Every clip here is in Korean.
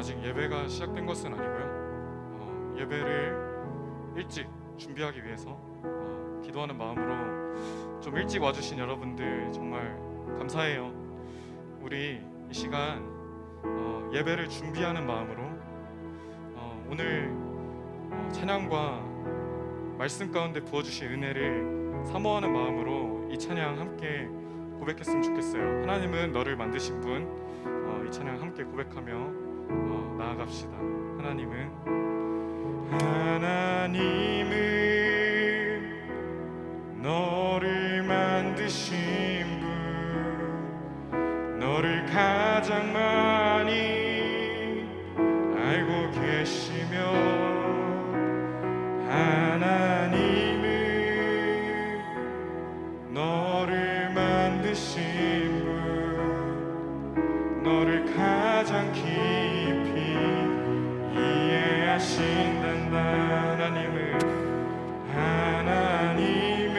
아직 예배가 시작된 것은 아니고요. 예배를 일찍 준비하기 위해서 기도하는 마음으로 좀 일찍 와주신 여러분들 정말 감사해요. 우리 이 시간 예배를 준비하는 마음으로 오늘 찬양과 말씀 가운데 부어주신 은혜를 사모하는 마음으로 이 찬양 함께 고백했으면 좋겠어요. 하나님은 너를 만드신 분, 이 찬양 함께 고백하며 나아갑시다. 하나님은 너를 만드신 분, 너를 가장 많이 알고 계시며, 하나님은 너를 만드신 분, 너를 가장 깊이 이해하신단다. 하나님은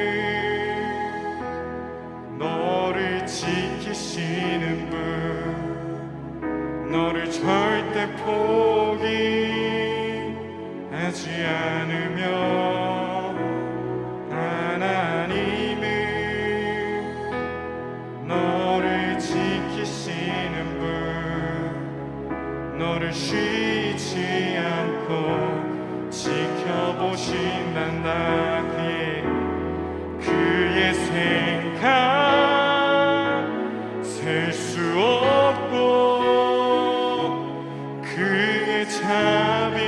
너를 지키시는 분, 너를 절대 포기하지 않으며, 너를 지키시는 분, 너를 쉬지 않고 지켜보신단다. 그의 생각 셀 수 없고, 그의 자비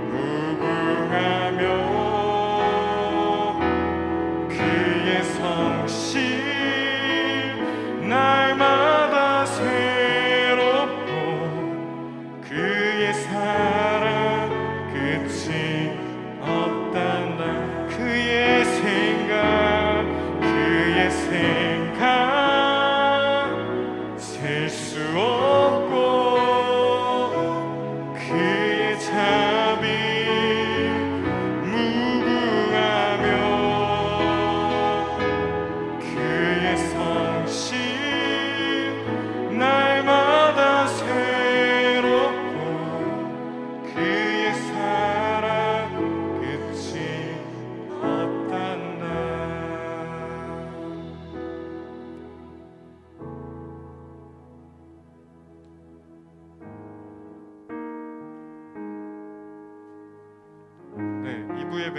무궁하며, 그의 성실 날마다 새롭고, 그의 사랑 끝이 없단다. 그의 생각 셀 수 없고, 그의 자비 무궁하며, 그의 성실 날마다 새롭고, 그의 사랑 끝이 없단다. 네, 2부 예배,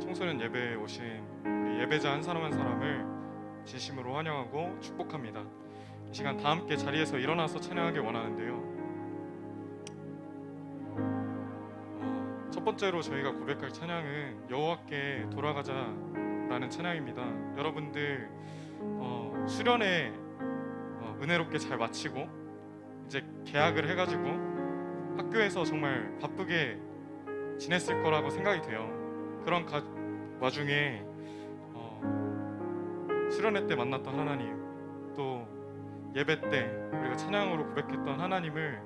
청소년 예배에 오신 우리 예배자 한 사람 한 사람을 진심으로 환영하고 축복합니다. 이 시간 다 함께 자리에서 일어나서 찬양하길 원하는데요. 첫 번째로 저희가 고백할 찬양은 여호와께 돌아가자라는 찬양입니다. 여러분들 수련회 은혜롭게 잘 마치고 이제 개학을 해가지고 학교에서 정말 바쁘게 지냈을 거라고 생각이 돼요. 그런 와중에 수련회 때 만났던 하나님, 또 예배 때 우리가 찬양으로 고백했던 하나님을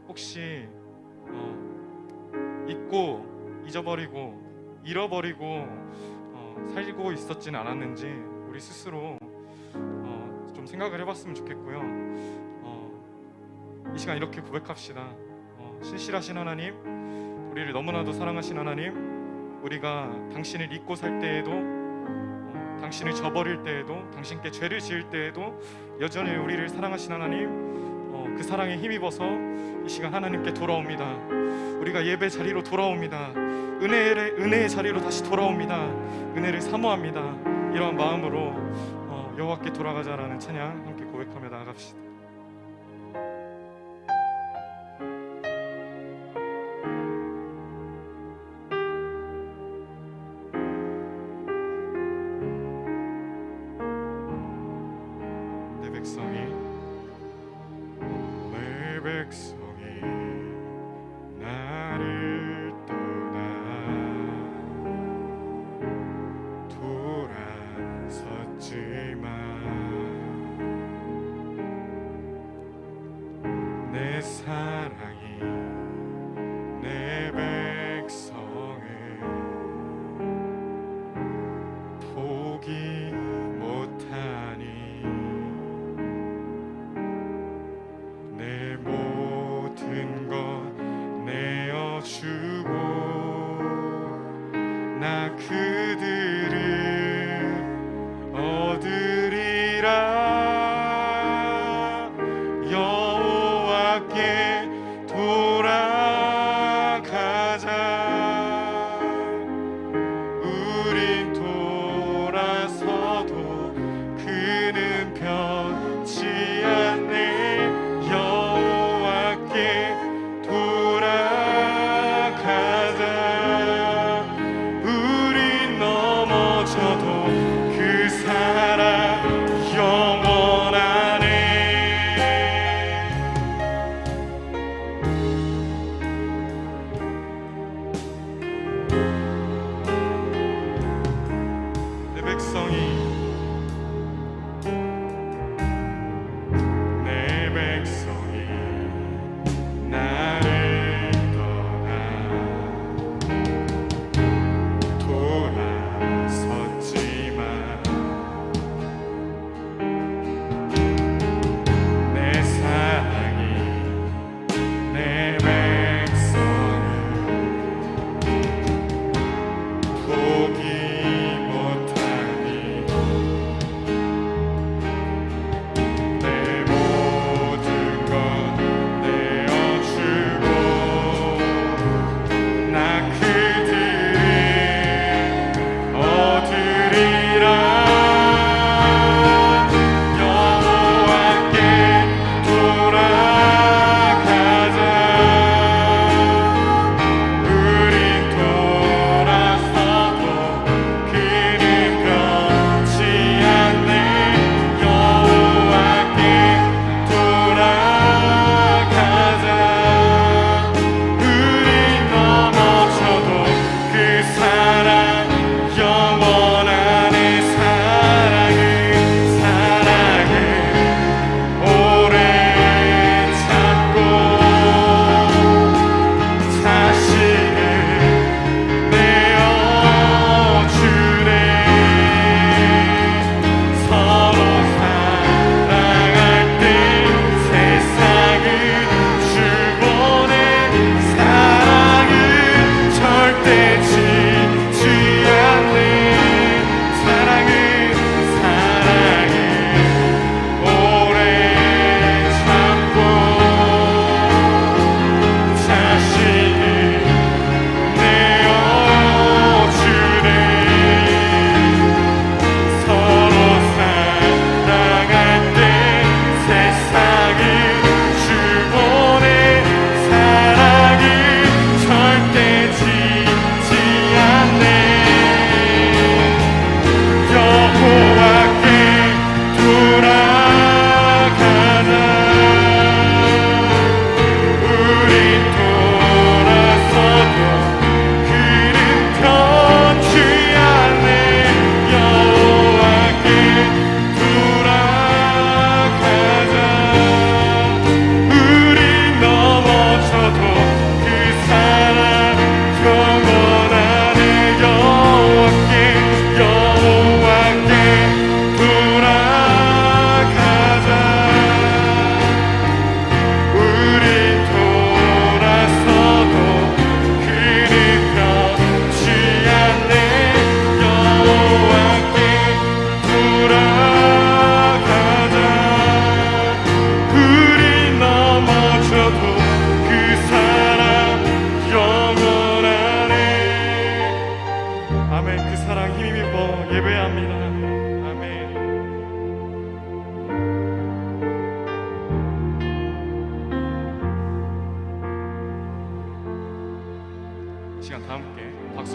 혹시 잊고 잊어버리고 잃어버리고 살고 있었지는 않았는지 우리 스스로 좀 생각을 해봤으면 좋겠고요. 이 시간 이렇게 고백합시다. 신실하신 하나님, 우리를 너무나도 사랑하신 하나님, 우리가 당신을 잊고 살 때에도, 당신을 저버릴 때에도, 당신께 죄를 지을 때에도 여전히 우리를 사랑하신 하나님, 그 사랑에 힘입어서 이 시간 하나님께 돌아옵니다. 우리가 예배 자리로 돌아옵니다. 은혜의 자리로 다시 돌아옵니다. 은혜를 사모합니다. 이러한 마음으로 여호와께 돌아가자라는 찬양 함께 고백하며 나아갑시다. 내 백성이 나를 떠나 돌아섰지만, 내 사랑이 내 백성을 포기 못하니, 내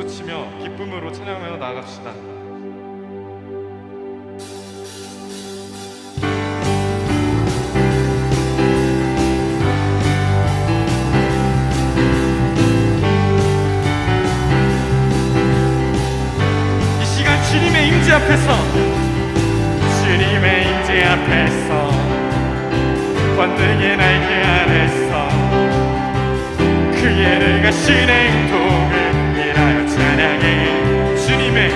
박수치며 기쁨으로 찬양하며 나아갑시다. 이 시간 주님의 임재 앞에서, 주님의 임재 앞에서, 권능의 날개 아래서 그의 능하신 행동을 인하여 찬양해. 주님의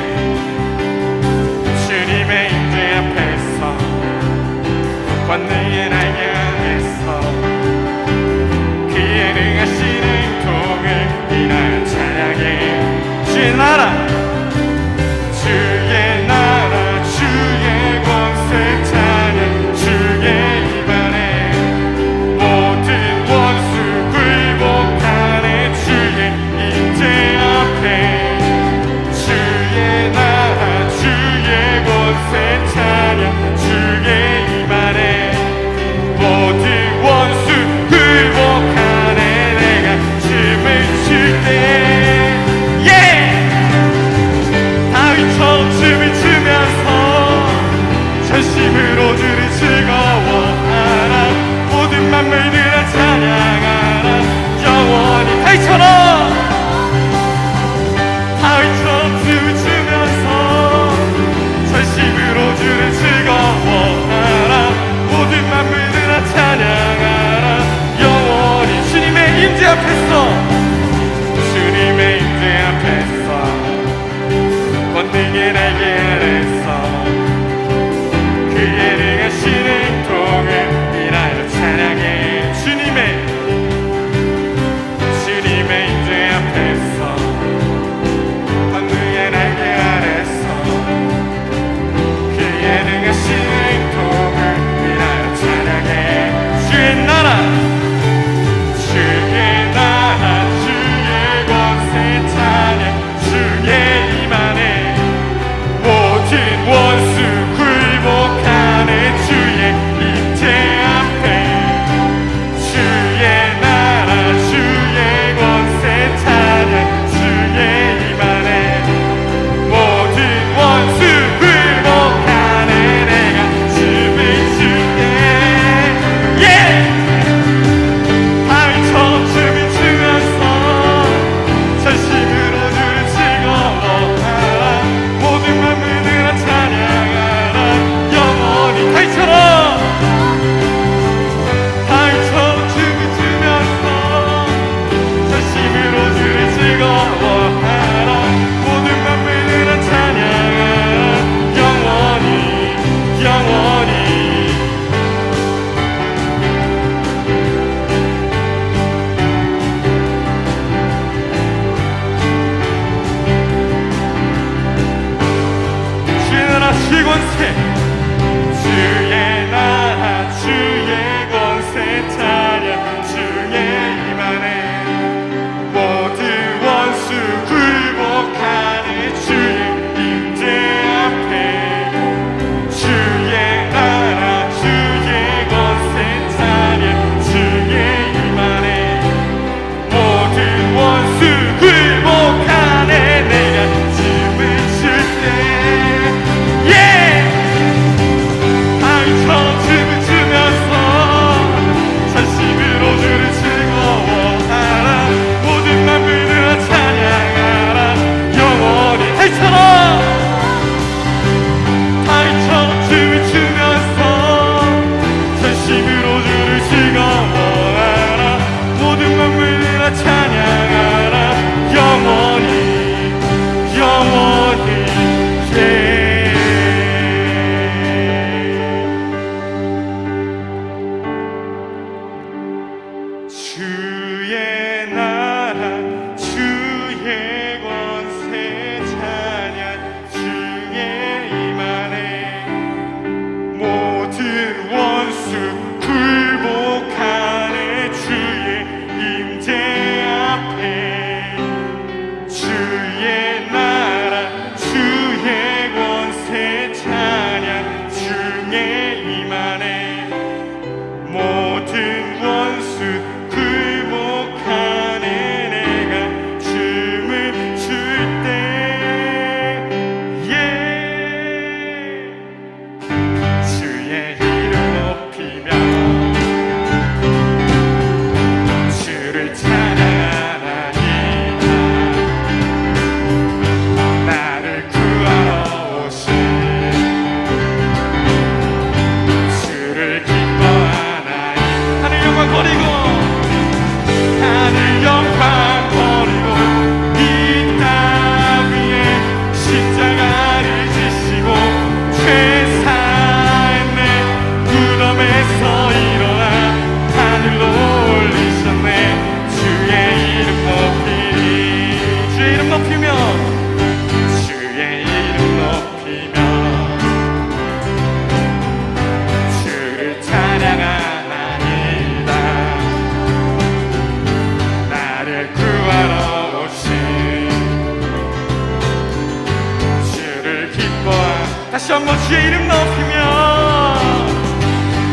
높이며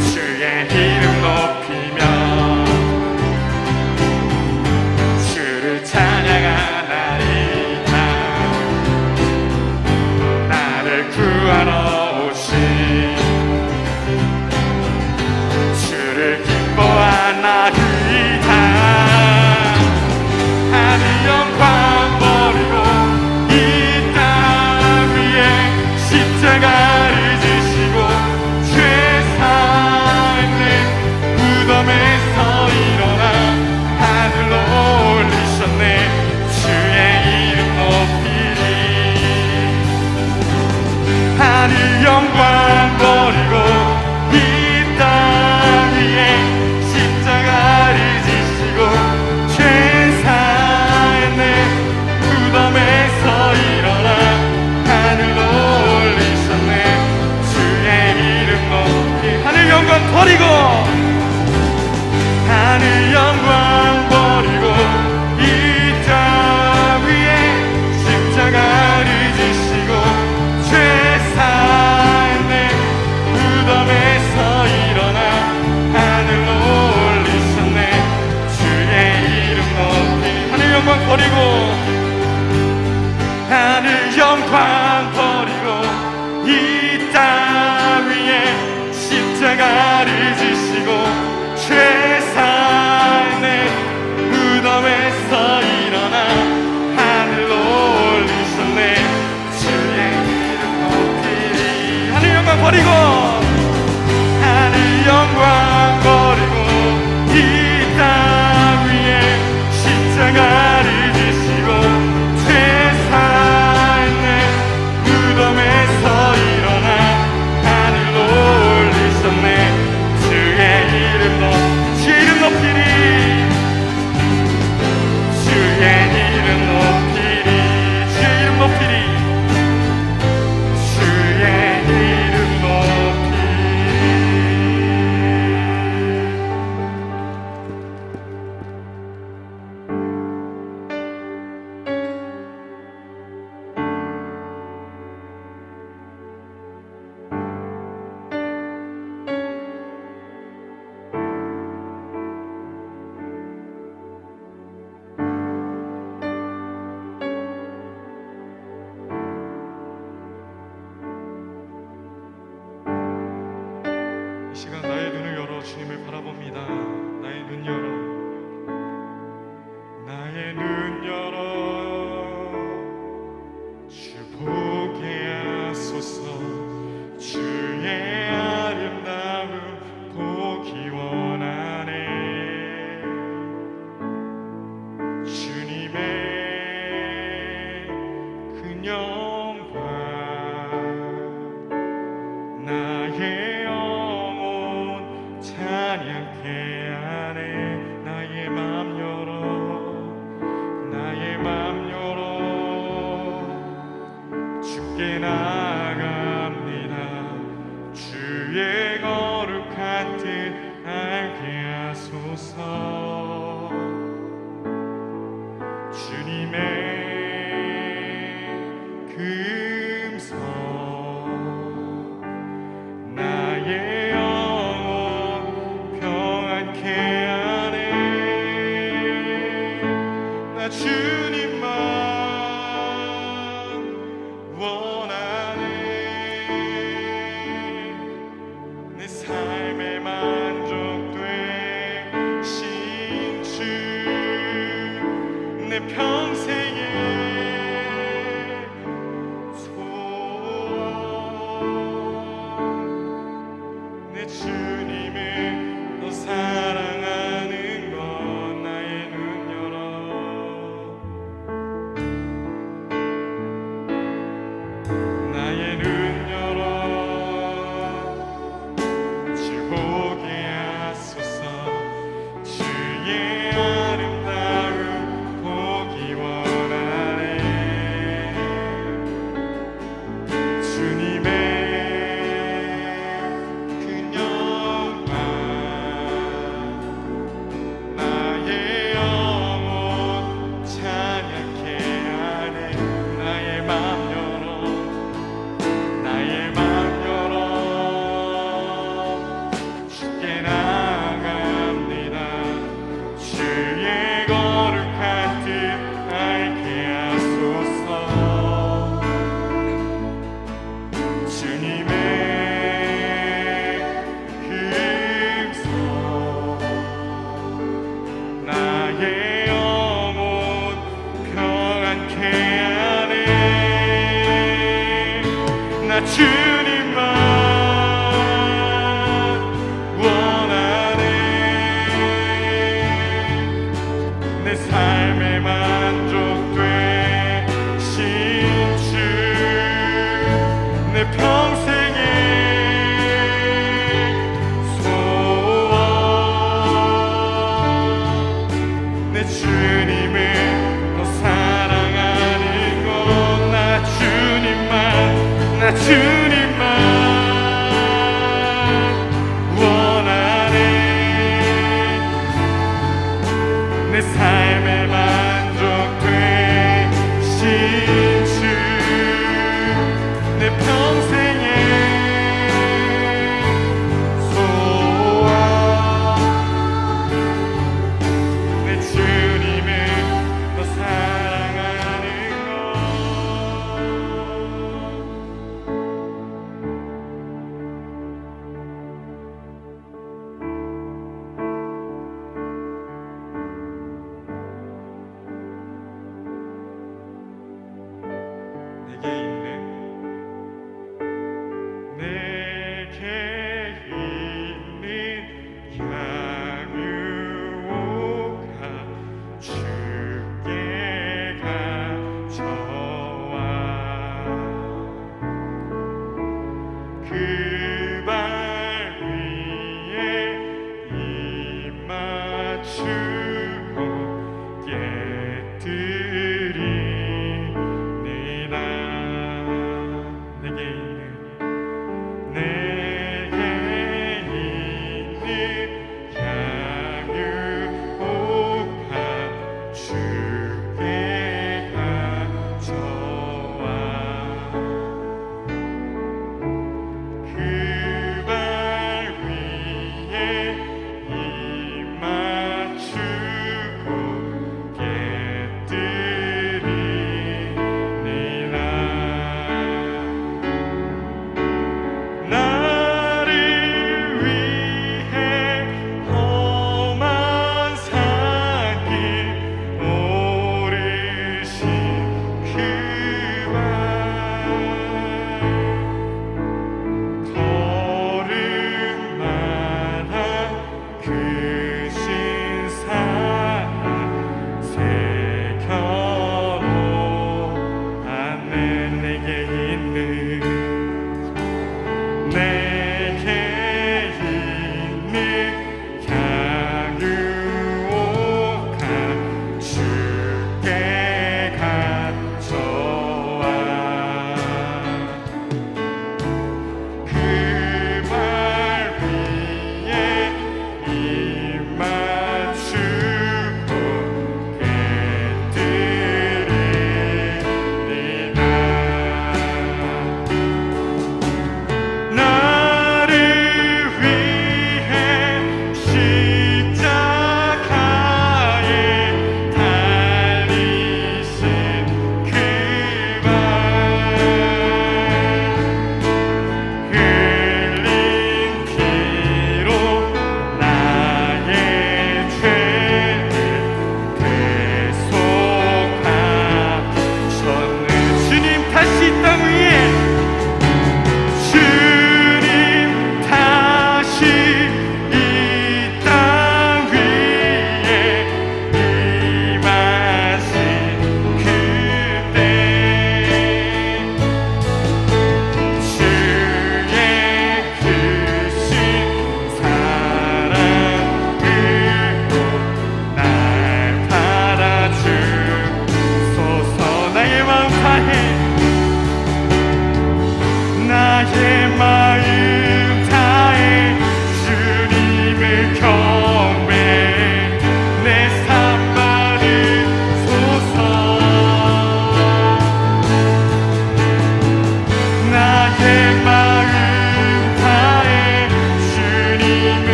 주의 이름 높이며 주를 찬양하나이다. 나를 구하러 오신 주를 기뻐하나이다. 하늘 영광 버리고 이 땅 위에 십자가를 지시고 죄 사는 무덤에서 일어나 하늘로 올리셨네. 주의 이름 높이리. 하늘 영광 버리고 이 땅 위에 십자가를 지시고 죄 사는 무덤에서 일어나 하늘로 올리셨네. 주의 이름 높이. 하늘 영광 버리고 하늘 영광 버리고 이 땅 위에 십자가를 지시고 죄 사는 무덤에서 일어나 하늘로 올리셨네. 주의 이름 높이. 하늘 영광 버리고 하늘 영광 버리고 이 땅 위에 십자가를 지시고 죄 사는 무덤에서 일어나 하늘로 올리셨네. 주의 이름 높이리. 하늘 영광 버리고 하늘 영광 버리고 이 땅 위에 십자가를 지시고 죄 사는 무덤에서 일어나 하늘로 올리셨네. 주의 이름 높이리. 주의 이름 높이리. 주의 이름 높이리. 주의 이름 높이리. 이 시간 나의 눈을 열어 주님을 바라봅니다. 나의 눈 열어. 나의 눈 열어 주 보게 하소서. 주의 아름다움 보기 원하네. 주님의 그 영광 나의 영혼 찬양케 하네. 나의 맘 열어. 나의 맘 열어 주께 나아갑니다. 주의 거룩한 뜻 알게 하소서. 주님의 금성 나의 영혼 평안케 하네. 나 주님만 원하네. 내 삶에 만족되신 주 내 평생의 소원. 내 주님을 더 사랑하는 것. 나의 눈 열어. 나의 눈 열어 주 보게 하소서. 주의 아름다움 보기 원하네. 주님의 그 영광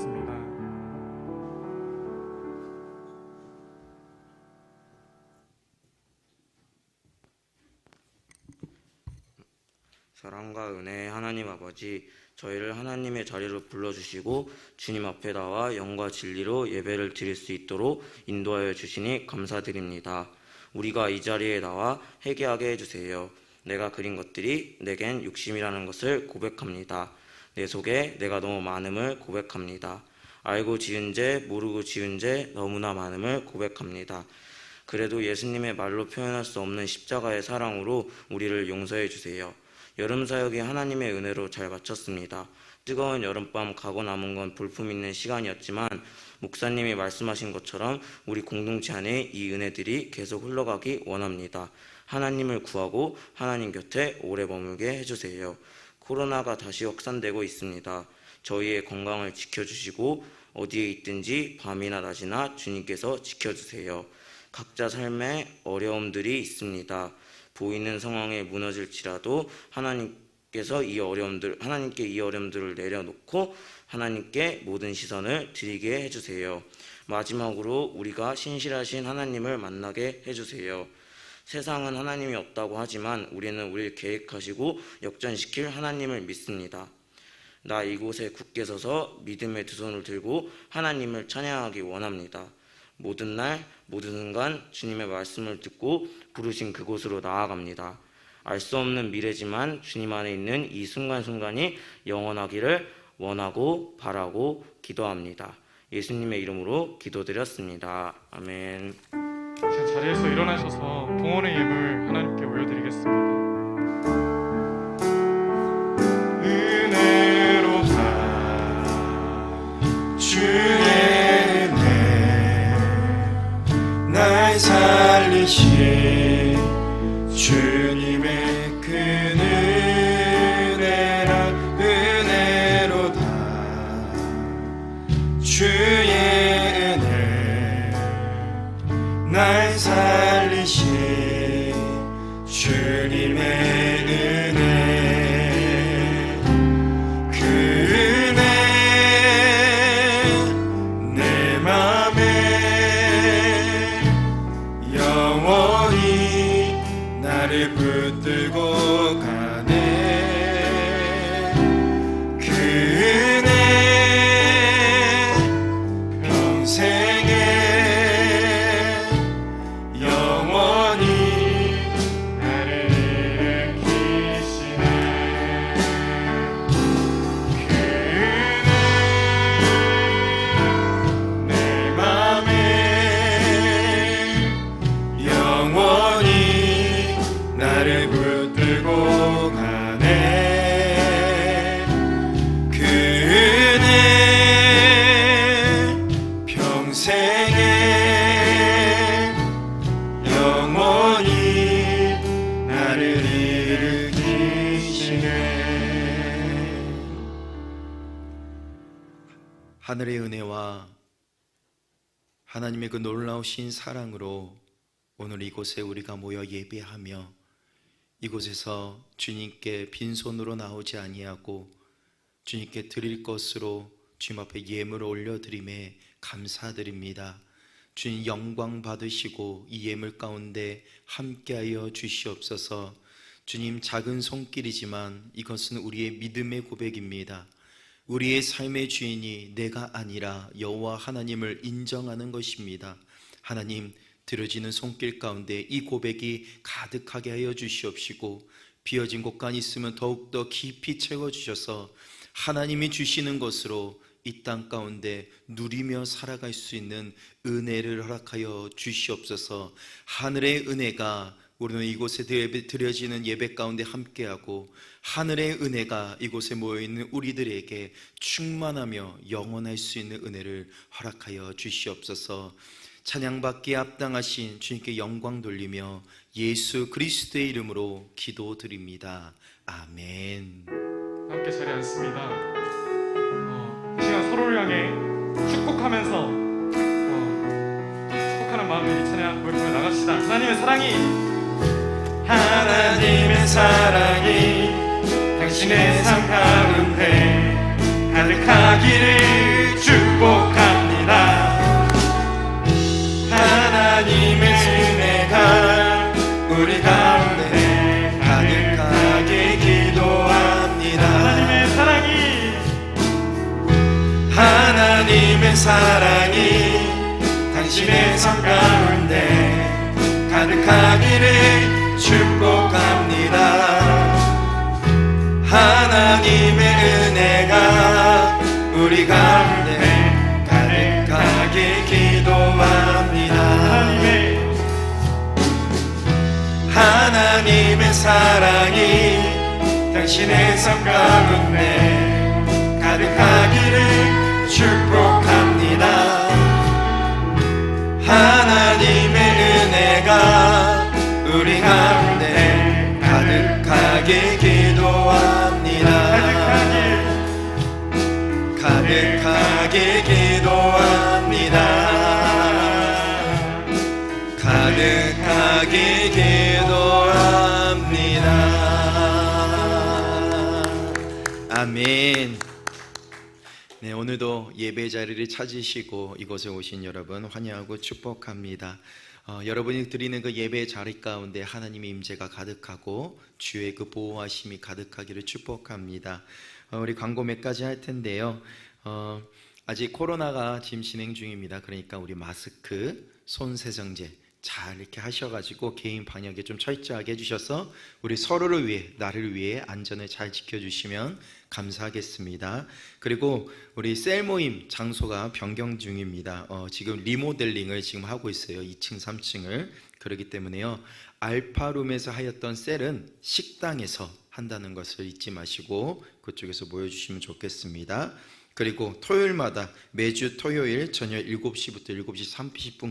기도드리겠습니다. 사랑과 은혜의 하나님 아버지, 저희를 하나님의 자리로 불러주시고 주님 앞에 나와 영과 진리로 예배를 드릴 수 있도록 인도하여 주시니 감사드립니다. 우리가 이 자리에 나와 회개하게 해주세요. 내가 그린 것들이 내겐 욕심이라는 것을 고백합니다. 내 속에 내가 너무 많음을 고백합니다. 알고 지은 죄, 모르고 지은 죄 너무나 많음을 고백합니다. 그래도 예수님의 말로 표현할 수 없는 십자가의 사랑으로 우리를 용서해 주세요. 여름 사역이 하나님의 은혜로 잘 마쳤습니다. 뜨거운 여름밤 가고 남은 건 볼품 있는 시간이었지만 목사님이 말씀하신 것처럼 우리 공동체 안에 이 은혜들이 계속 흘러가기 원합니다. 하나님을 구하고 하나님 곁에 오래 머물게 해주세요. 코로나가 다시 확산되고 있습니다. 저희의 건강을 지켜주시고 어디에 있든지 밤이나 낮이나 주님께서 지켜주세요. 각자 삶에 어려움들이 있습니다. 보이는 상황에 무너질지라도 하나님께 이 어려움들을 내려놓고 하나님께 모든 시선을 드리게 해주세요. 마지막으로 우리가 신실하신 하나님을 만나게 해주세요. 세상은 하나님이 없다고 하지만 우리는 우리를 계획하시고 역전시킬 하나님을 믿습니다. 나 이곳에 굳게 서서 믿음의 두 손을 들고 하나님을 찬양하기 원합니다. 모든 날 모든 순간 주님의 말씀을 듣고 부르신 그곳으로 나아갑니다. 알 수 없는 미래지만 주님 안에 있는 이 순간순간이 영원하기를 원하고 바라고 기도합니다. 예수님의 이름으로 기도드렸습니다. 아멘. 지금 자리에서 일어나셔서 봉헌의 예물 하나님께 올려드리겠습니다. 은혜로다 주의 은혜 날 살리신 주님의 그 은혜라 은혜로다 주의 은혜 날 살리신 주님의 은혜 그 은혜 내 맘에 영원히 나를 붙들고 가네 그 은혜 평생에 영원히 나를 일으키시네 그 은혜 내 맘에 영원히 나를 붙들고 가네 그 은혜 평생에 영원히 나를 일으키시네. 하늘의 은혜와 하나님의 그 놀라우신 사랑으로 오늘 이곳에 우리가 모여 예배하며 이곳에서 주님께 빈손으로 나오지 아니하고 주님께 드릴 것으로 주님 앞에 예물을 올려드림에 감사드립니다. 주님 영광 받으시고 이 예물 가운데 함께하여 주시옵소서. 주님 작은 손길이지만 이것은 우리의 믿음의 고백입니다. 우리의 삶의 주인이 내가 아니라 여호와 하나님을 인정하는 것입니다. 하나님 들어지는 손길 가운데 이 고백이 가득하게 하여 주시옵시고 비어진 곳간 있으면 더욱더 깊이 채워주셔서 하나님이 주시는 것으로 이 땅 가운데 누리며 살아갈 수 있는 은혜를 허락하여 주시옵소서. 하늘의 은혜가 우리는 이곳에 드려지는 예배 가운데 함께하고 하늘의 은혜가 이곳에 모여있는 우리들에게 충만하며 영원할 수 있는 은혜를 허락하여 주시옵소서. 찬양받기에 합당하신 주님께 영광 돌리며 예수 그리스도의 이름으로 기도드립니다. 아멘. 함께 자리에 앉습니다. 이 시간 서로를 향해 축복하면서 축복하는 마음으로 이 찬양 보여주며 나갑시다. 하나님의 사랑이 당신의 삶 가운데 가득하기를 주 사랑이 당신의 삶 가운데 가득하기를 축복합니다. 하나님의 은혜가 우리 가운데 가득하게 기도합니다. 하나님의 사랑이 당신의 삶 가운데 가득하기를 축복합니다. 하나님의 은혜가 우리 가운데 가득하게 기도합니다. 가득하게 기도합니다. 가득하게 기도합니다. 아멘. 네, 오늘도 예배 자리를 찾으시고 이곳에 오신 여러분 환영하고 축복합니다. 여러분이 드리는 그 예배 자리 가운데 하나님의 임재가 가득하고 주의 그 보호하심이 가득하기를 축복합니다. 우리 광고 몇 가지 할 텐데요. 아직 코로나가 지금 진행 중입니다. 그러니까 우리 마스크, 손 세정제 잘 이렇게 하셔가지고 개인 방역에 좀 철저하게 해주셔서 우리 서로를 위해, 나를 위해 안전을 잘 지켜주시면 감사하겠습니다. 그리고 우리 셀 모임 장소가 변경 중입니다. 지금 리모델링을 지금 하고 있어요. 2층, 3층을. 그렇기 때문에요. 알파룸에서 하였던 셀은 식당에서 한다는 것을 잊지 마시고 그쪽에서 모여주시면 좋겠습니다. 그리고 토요일마다 매주 토요일 저녁 7시부터 7시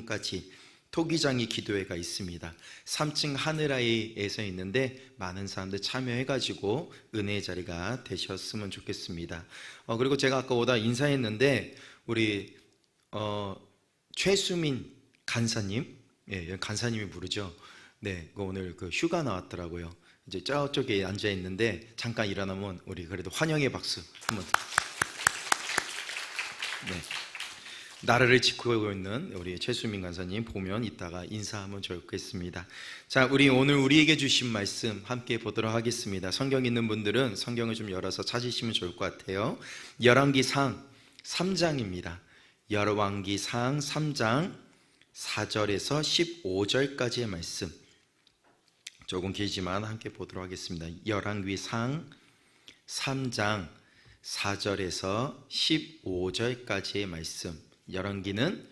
30분까지 토기장이 기도회가 있습니다. 3층 하늘아이에서 있는데 많은 사람들 참여해가지고 은혜의 자리가 되셨으면 좋겠습니다. 그리고 제가 아까 오다 인사했는데 우리 최수민 간사님, 예, 간사님이 부르죠. 네, 오늘 그 휴가 나왔더라고요. 이제 저쪽에 앉아 있는데 잠깐 일어나면 우리 그래도 환영의 박수 한번. 네. 나라를 지키고 있는 우리 최수민 간사님 보면 이따가 인사하면 좋겠습니다. 자, 우리 오늘 우리에게 주신 말씀 함께 보도록 하겠습니다. 성경 있는 분들은 성경을 좀 열어서 찾으시면 좋을 것 같아요. 열왕기상 3장입니다. 열왕기상 3장 4절에서 15절까지의 말씀. 조금 길지만 함께 보도록 하겠습니다. 열왕기상 3장 4절에서 15절까지의 말씀. 열왕기는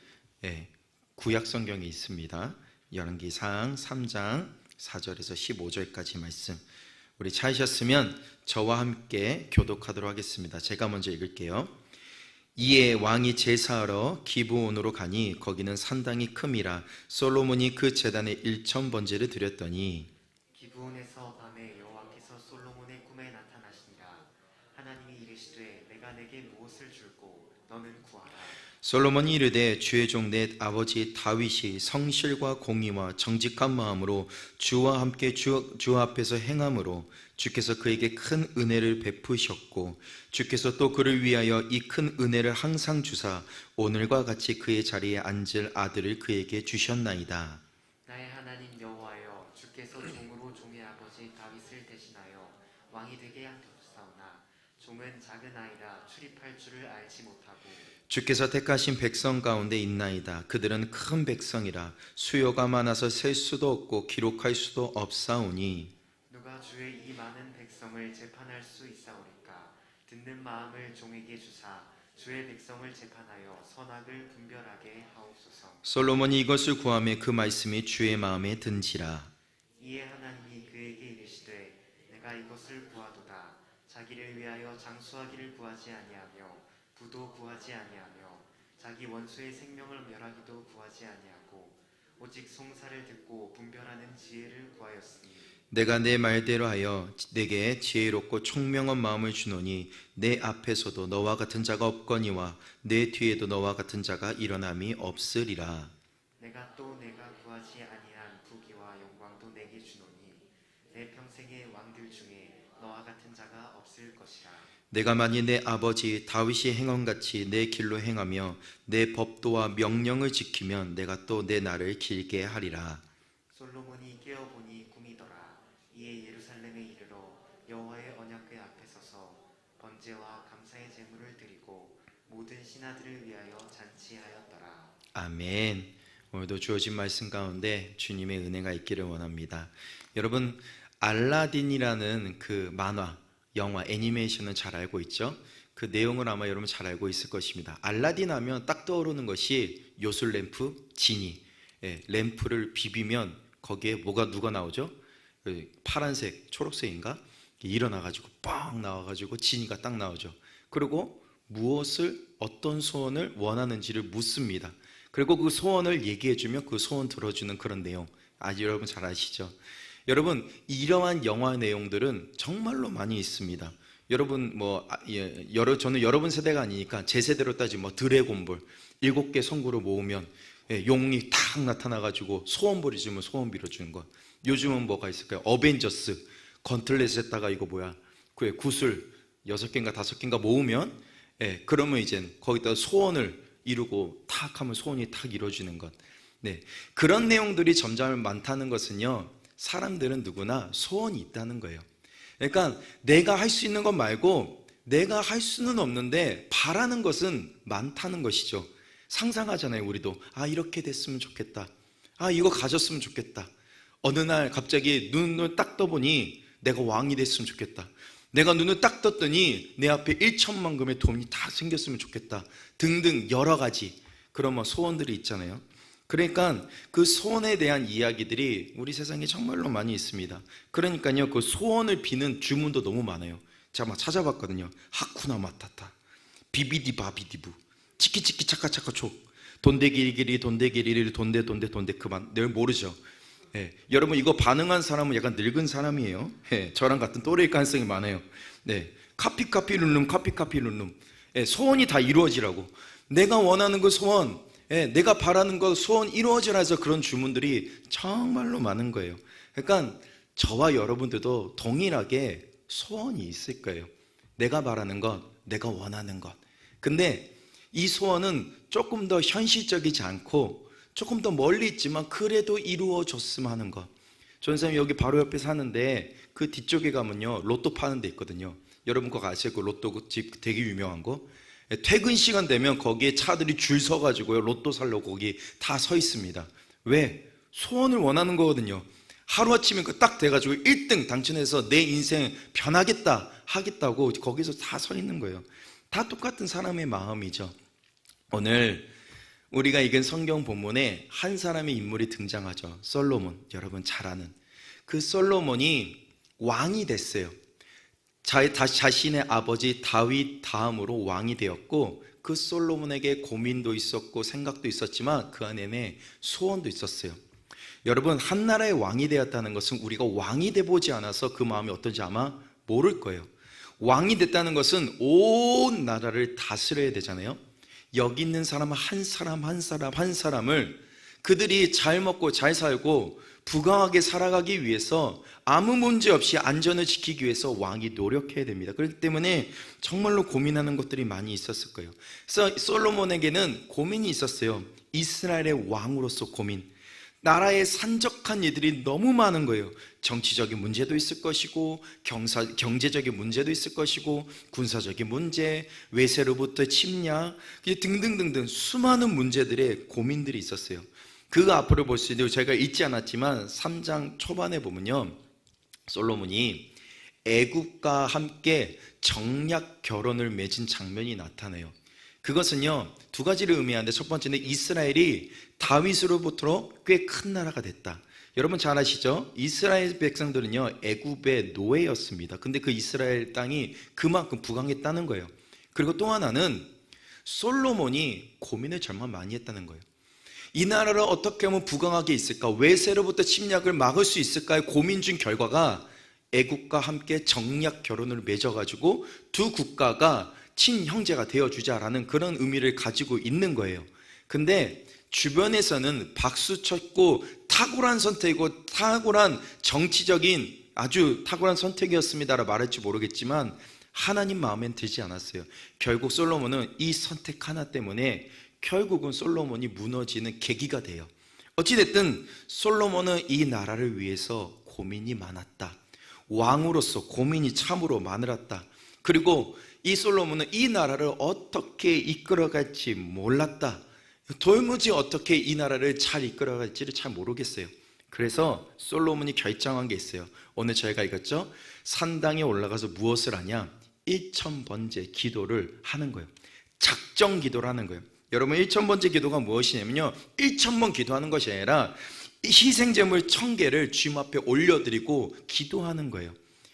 구약 성경에 있습니다. 열왕기상 3장 4절에서 15절까지 말씀. 우리 찾으셨으면 저와 함께 교독하도록 하겠습니다. 제가 먼저 읽을게요. 이에 왕이 제사하러 기브온으로 가니 거기는 산당이 큼이라 솔로몬이 그 제단에 1,000번제를 드렸더니 기브온에서 밤에 여호와께서 솔로몬의 꿈에 나타나시니라. 하나님이 이르시되 내가 내게 무엇을 줄꼬 너는 구하라. 솔로몬이 이르되 주의 종 내 아버지 다윗이 성실과 공의와 정직한 마음으로 주와 함께 주 앞에서 행함으로 주께서 그에게 큰 은혜를 베푸셨고 주께서 또 그를 위하여 이 큰 은혜를 항상 주사 오늘과 같이 그의 자리에 앉을 아들을 그에게 주셨나이다. 나의 하나님 여호와여, 주께서 종으로 종의 아버지 다윗을 대신하여 왕이 되게 하셨사오나 종은 작은 아이라 출입할 줄을 알지 못하고 주께서 택하신 백성 가운데 있나이다. 그들은 큰 백성이라 수요가 많아서 셀 수도 없고 기록할 수도 없사오니 누가 주의 이 많은 백성을 재판할 수 있사오리까. 듣는 마음을 종에게 주사 주의 백성을 재판하여 선악을 분별하게 하옵소서. 솔로몬이 이것을 구하며 그 말씀이 주의 마음에 든지라. 이에 하나님이 그에게 이르시되 내가 이것을 구하도다. 자기를 위하여 장수하기를 구하지 아니하며 부도 구하지 아니하며 자기 원수의 생명을 멸하기도 구하지 아니하고 오직 송사를 듣고 분별하는 지혜를 구하였으니 내가 내 말대로 하여 내게 지혜롭고 총명한 마음을 주노니 내 앞에서도 너와 같은 자가 없거니와 내 뒤에도 너와 같은 자가 일어남이 없으리라. 내가 또 내가 구하지 아니한 부귀와 영광도 내게 주노니 내 평생의 왕들 중에 너와 같은 자가 없을 것이라. 내가 만일 내 아버지 다윗이 행함같이 내 길로 행하며 내 법도와 명령을 지키면 내가 또 내 날을 길게 하리라. 솔로몬이 깨어보니 꿈이더라. 이에 예루살렘에 이르러 여호와의 언약궤 앞에 서서 번제와 감사의 제물을 드리고 모든 신하들을 위하여 잔치하였더라. 아멘. 오늘도 주어진 말씀 가운데 주님의 은혜가 있기를 원합니다. 여러분, 알라딘이라는 그 만화, 영화, 애니메이션은 잘 알고 있죠? 그 내용을 아마 여러분 잘 알고 있을 것입니다. 알라딘 하면 딱 떠오르는 것이 요술 램프, 지니. 램프를 비비면 거기에 누가 나오죠? 파란색, 초록색인가? 일어나가지고 뻥 나와가지고 지니가 딱 나오죠. 그리고 어떤 소원을 원하는지를 묻습니다. 그리고 그 소원을 얘기해주면 그 소원 들어주는 그런 내용. 여러분 잘 아시죠? 여러분, 이러한 영화 내용들은 정말로 많이 있습니다. 여러분 저는 여러분 세대가 아니니까 제 세대로 따지면 드래곤볼 7개 성구를 모으면 용이 탁 나타나가지고 소원 빌어주면 소원 빌어주는 것. 요즘은 뭐가 있을까요? 어벤져스 건틀렛에다가 그 구슬 6개인가 5개인가 모으면 그러면 이제 거기다 소원을 이루고 탁 하면 소원이 탁 이루어지는 것. 그런 내용들이 점점 많다는 것은요, 사람들은 누구나 소원이 있다는 거예요. 그러니까 내가 할 수 있는 것 말고 내가 할 수는 없는데 바라는 것은 많다는 것이죠. 상상하잖아요. 우리도 이렇게 됐으면 좋겠다. 이거 가졌으면 좋겠다. 어느 날 갑자기 눈을 딱 떠보니 내가 왕이 됐으면 좋겠다. 내가 눈을 딱 떴더니 내 앞에 1천만 금의 돈이 다 생겼으면 좋겠다. 등등 여러 가지 그런 소원들이 있잖아요. 그러니까 그 소원에 대한 이야기들이 우리 세상에 정말로 많이 있습니다. 그러니까요, 그 소원을 비는 주문도 너무 많아요. 제가 막 찾아봤거든요. 하쿠나 마타타, 비비디 바비디부, 치키치키 차카차카 촉, 돈데기리기리 돈데기리리 돈데 그만. 늘 모르죠. 여러분, 이거 반응한 사람은 약간 늙은 사람이에요. 저랑 같은 또래일 가능성이 많아요. 카피 룰룸 카피 룰룸. 소원이 다 이루어지라고. 내가 원하는 그 소원, 내가 바라는 거 소원 이루어지라 해서 그런 주문들이 정말로 많은 거예요. 그러니까 저와 여러분들도 동일하게 소원이 있을 거예요. 내가 바라는 것, 내가 원하는 것. 근데 이 소원은 조금 더 현실적이지 않고 조금 더 멀리 있지만 그래도 이루어졌으면 하는 것. 전사님 여기 바로 옆에 사는데 그 뒤쪽에 가면요, 로또 파는 데 있거든요. 여러분 그거 아세요? 그 로또 집 되게 유명한 거. 퇴근 시간 되면 거기에 차들이 줄 서가지고요, 로또 살려고 거기 다 서 있습니다. 왜? 소원을 원하는 거거든요. 하루아침에 딱 돼가지고 1등 당첨해서 내 인생 변하겠다 하겠다고 거기서 다 서 있는 거예요. 다 똑같은 사람의 마음이죠. 오늘 우리가 읽은 성경 본문에 한 사람의 인물이 등장하죠. 솔로몬. 여러분 잘 아는 그 솔로몬이 왕이 됐어요. 자신의 아버지 다윗 다음으로 왕이 되었고, 그 솔로몬에게 고민도 있었고 생각도 있었지만 그 안에 소원도 있었어요. 여러분, 한 나라의 왕이 되었다는 것은 우리가 왕이 돼보지 않아서 그 마음이 어떤지 아마 모를 거예요. 왕이 됐다는 것은 온 나라를 다스려야 되잖아요. 여기 있는 사람 한 사람을 그들이 잘 먹고 잘 살고 부강하게 살아가기 위해서 아무 문제 없이 안전을 지키기 위해서 왕이 노력해야 됩니다. 그렇기 때문에 정말로 고민하는 것들이 많이 있었을 거예요. 그래서 솔로몬에게는 고민이 있었어요. 이스라엘의 왕으로서 고민. 나라에 산적한 이들이 너무 많은 거예요. 정치적인 문제도 있을 것이고, 경제적인 문제도 있을 것이고, 군사적인 문제, 외세로부터 침략 등등등등 수많은 문제들의 고민들이 있었어요. 그 앞으로 볼 수 있는데 제가 읽지 않았지만 3장 초반에 보면요, 솔로몬이 애국과 함께 정략 결혼을 맺은 장면이 나타나요. 그것은요, 두 가지를 의미하는데, 첫 번째는 이스라엘이 다윗으로부터 꽤 큰 나라가 됐다. 여러분 잘 아시죠? 이스라엘 백성들은요, 애굽의 노예였습니다. 근데 그 이스라엘 땅이 그만큼 부강했다는 거예요. 그리고 또 하나는 솔로몬이 고민을 정말 많이 했다는 거예요. 이 나라를 어떻게 하면 부강하게 있을까? 외세로부터 침략을 막을 수 있을까의 고민 중 결과가 애국과 함께 정략 결혼을 맺어가지고 두 국가가 친형제가 되어주자라는 그런 의미를 가지고 있는 거예요. 근데 주변에서는 박수쳤고 탁월한 선택이고 탁월한 정치적인 아주 탁월한 선택이었습니다라고 말할지 모르겠지만 하나님 마음엔 들지 않았어요. 결국 솔로몬은 이 선택 하나 때문에 결국은 솔로몬이 무너지는 계기가 돼요. 어찌됐든 솔로몬은 이 나라를 위해서 고민이 많았다. 왕으로서 고민이 참으로 많았다. 그리고 이 솔로몬은 이 나라를 어떻게 이끌어갈지 몰랐다. 도무지 어떻게 이 나라를 잘 이끌어갈지를 잘 모르겠어요. 그래서 솔로몬이 결정한 게 있어요. 오늘 저희가 읽었죠? 산당에 올라가서 무엇을 하냐? 1000번째 기도를 하는 거예요. 작정 기도를 하는 거예요. 여러분, 1000번째 기도가 무엇이냐면요, 1000번 기도하는 것이 아니라 희생제물 1000개를 주님 앞에 올려드리고 기도하는 거예요.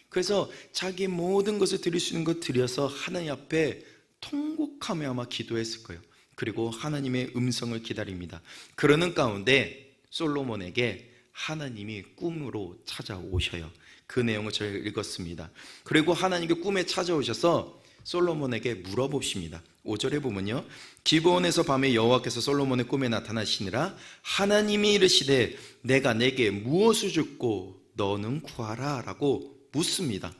그래서 자기 모든 것을 드릴 수 있는 것 드려서 하나님 앞에 통곡하며 아마 기도했을 거예요. 그리고 하나님의 음성을 기다립니다. 그러는 가운데 솔로몬에게 하나님이 꿈으로 찾아오셔요. 그 내용을 저희가 읽었습니다. 그리고 하나님께 꿈에 찾아오셔서 솔로몬에게 물어보십니다. 5절에 보면요, 기브온에서 밤에 여호와께서 솔로몬의 꿈에 나타나시니라. 하나님이 이르시되 내가 내게 무엇을 줍고 너는 구하라 라고 묻습니다.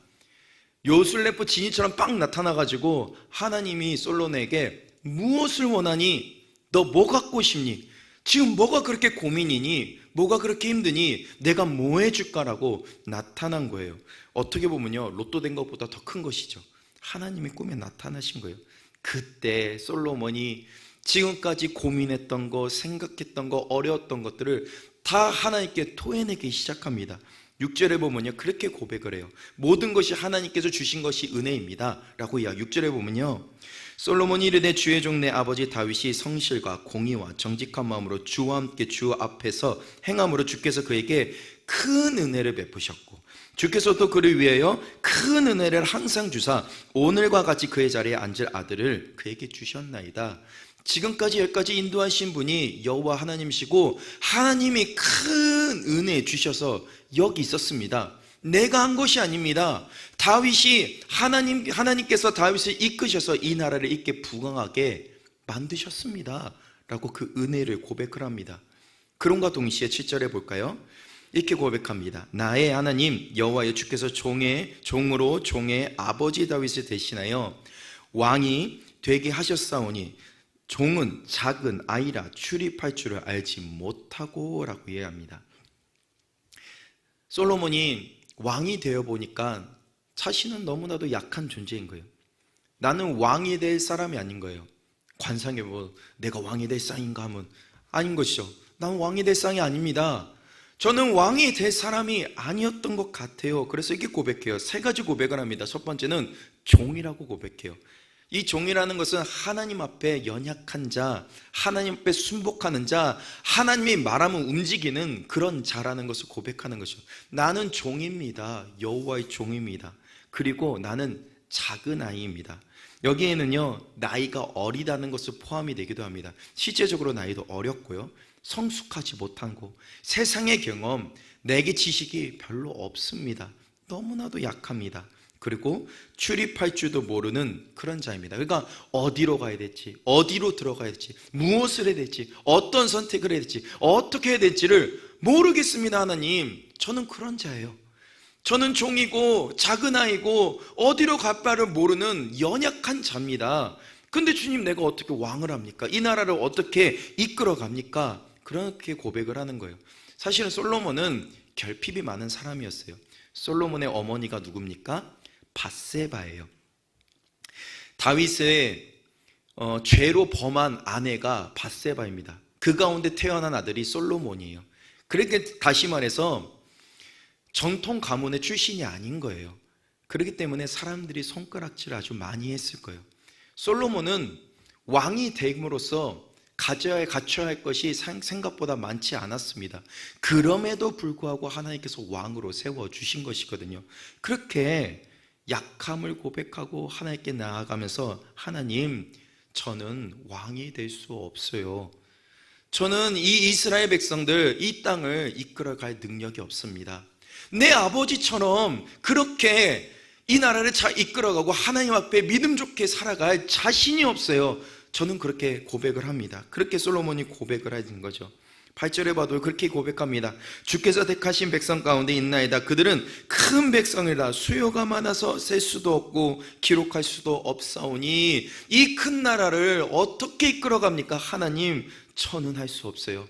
요술래프 지니처럼 빵 나타나가지고 하나님이 솔로몬에게 무엇을 원하니? 너 뭐 갖고 싶니? 지금 뭐가 그렇게 고민이니? 뭐가 그렇게 힘드니? 내가 뭐 해줄까라고 나타난 거예요. 어떻게 보면요, 로또 된 것보다 더 큰 것이죠. 하나님이 꿈에 나타나신 거예요. 그때 솔로몬이 지금까지 고민했던 거, 생각했던 거, 어려웠던 것들을 다 하나님께 토해내기 시작합니다. 6절에 보면요, 그렇게 고백을 해요. 모든 것이 하나님께서 주신 것이 은혜입니다 라고 이야. 6절에 보면요, 솔로몬이 이르되 주의 종 내 아버지 다윗이 성실과 공의와 정직한 마음으로 주와 함께 주 앞에서 행함으로 주께서 그에게 큰 은혜를 베푸셨고 주께서도 그를 위하여 큰 은혜를 항상 주사 오늘과 같이 그의 자리에 앉을 아들을 그에게 주셨나이다. 지금까지 여기까지 인도하신 분이 여호와 하나님이시고 하나님이 큰 은혜 주셔서 여기 있었습니다. 내가 한 것이 아닙니다. 다윗이 하나님께서 다윗을 이끄셔서 이 나라를 있게 부강하게 만드셨습니다 라고 그 은혜를 고백을 합니다. 그런가 동시에 7절에 볼까요? 이렇게 고백합니다. 나의 하나님 여호와여 주께서 종으로 종의 아버지 다윗을 대신하여 왕이 되게 하셨사오니 종은 작은 아이라 출입할 줄을 알지 못하고 라고 이해합니다. 솔로몬이 왕이 되어 보니까 자신은 너무나도 약한 존재인 거예요. 나는 왕이 될 사람이 아닌 거예요. 관상에 뭐 내가 왕이 될 쌍인가 하면 아닌 것이죠. 나는 왕이 될 쌍이 아닙니다. 저는 왕이 될 사람이 아니었던 것 같아요. 그래서 이렇게 고백해요. 3가지 고백을 합니다. 첫 번째는 종이라고 고백해요. 이 종이라는 것은 하나님 앞에 연약한 자, 하나님 앞에 순복하는 자, 하나님이 말하면 움직이는 그런 자라는 것을 고백하는 것이죠. 나는 종입니다. 여호와의 종입니다. 그리고 나는 작은 아이입니다. 여기에는요, 나이가 어리다는 것을 포함이 되기도 합니다. 실제적으로 나이도 어렸고요, 성숙하지 못하고 세상의 경험, 내게 지식이 별로 없습니다. 너무나도 약합니다. 그리고 출입할 줄도 모르는 그런 자입니다. 그러니까 어디로 가야 될지, 어디로 들어가야 될지, 무엇을 해야 될지, 어떤 선택을 해야 될지, 어떻게 해야 될지를 모르겠습니다. 하나님, 저는 그런 자예요. 저는 종이고 작은 아이고 어디로 갈 바를 모르는 연약한 자입니다. 근데 주님, 내가 어떻게 왕을 합니까? 이 나라를 어떻게 이끌어 갑니까? 그렇게 고백을 하는 거예요. 사실은 솔로몬은 결핍이 많은 사람이었어요. 솔로몬의 어머니가 누굽니까? 밧세바예요. 다윗의 죄로 범한 아내가 밧세바입니다. 그 가운데 태어난 아들이 솔로몬이에요. 그렇게 다시 말해서 정통 가문의 출신이 아닌 거예요. 그렇기 때문에 사람들이 손가락질을 아주 많이 했을 거예요. 솔로몬은 왕이 됨으로써 갖춰야 할 것이 생각보다 많지 않았습니다. 그럼에도 불구하고 하나님께서 왕으로 세워주신 것이거든요. 그렇게 약함을 고백하고 하나님께 나아가면서, 하나님, 저는 왕이 될 수 없어요. 저는 이 이스라엘 백성들, 이 땅을 이끌어갈 능력이 없습니다. 내 아버지처럼 그렇게 이 나라를 잘 이끌어가고 하나님 앞에 믿음 좋게 살아갈 자신이 없어요. 저는 그렇게 고백을 합니다. 그렇게 솔로몬이 고백을 하는 거죠. 8절에 봐도 그렇게 고백합니다. 주께서 택하신 백성 가운데 있나이다. 그들은 큰 백성이라 수요가 많아서 셀 수도 없고 기록할 수도 없사오니. 이 큰 나라를 어떻게 이끌어갑니까? 하나님, 저는 할 수 없어요.